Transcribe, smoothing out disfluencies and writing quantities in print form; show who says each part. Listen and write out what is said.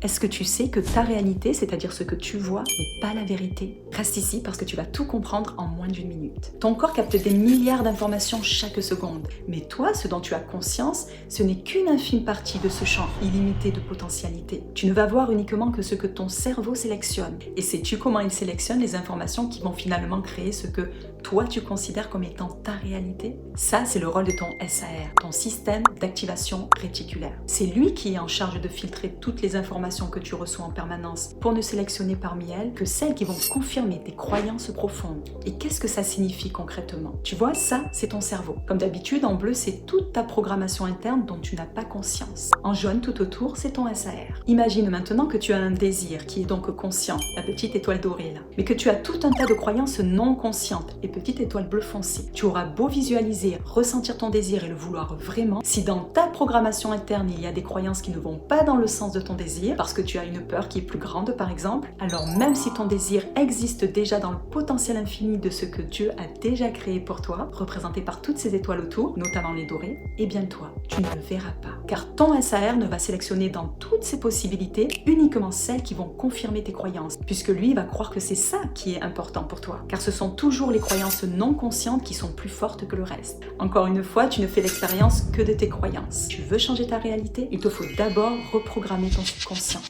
Speaker 1: Est-ce que tu sais que ta réalité, c'est-à-dire ce que tu vois, n'est pas la vérité? Reste ici parce que tu vas tout comprendre en moins d'1 minute. Ton corps capte des milliards d'informations chaque seconde. Mais toi, ce dont tu as conscience, ce n'est qu'une infime partie de ce champ illimité de potentialités. Tu ne vas voir uniquement que ce que ton cerveau sélectionne. Et sais-tu comment il sélectionne les informations qui vont finalement créer ce que toi tu considères comme étant ta réalité? Ça, c'est le rôle de ton SAR, ton système d'activation réticulaire. C'est lui qui est en charge de filtrer toutes les informations que tu reçois en permanence pour ne sélectionner parmi elles que celles qui vont confirmer tes croyances profondes. Et qu'est-ce que ça signifie concrètement? Tu vois, ça, c'est ton cerveau. Comme d'habitude, en bleu, c'est toute ta programmation interne dont tu n'as pas conscience. En jaune, tout autour, c'est ton SAR. Imagine maintenant que tu as un désir qui est donc conscient, la petite étoile dorée là, mais que tu as tout un tas de croyances non conscientes, les petites étoiles bleu foncé. Tu auras beau visualiser, ressentir ton désir et le vouloir vraiment, si dans ta programmation interne, il y a des croyances qui ne vont pas dans le sens de ton désir, parce que tu as une peur qui est plus grande par exemple, alors même si ton désir existe déjà dans le potentiel infini de ce que Dieu a déjà créé pour toi, représenté par toutes ces étoiles autour, notamment les dorées, eh bien toi, tu ne le verras pas. Car ton SAR ne va sélectionner dans toutes ces possibilités uniquement celles qui vont confirmer tes croyances, puisque lui va croire que c'est ça qui est important pour toi. Car ce sont toujours les croyances non conscientes qui sont plus fortes que le reste. Encore une fois, tu ne fais l'expérience que de tes croyances. Tu veux changer ta réalité? Il te faut d'abord reprogrammer ton subconscient.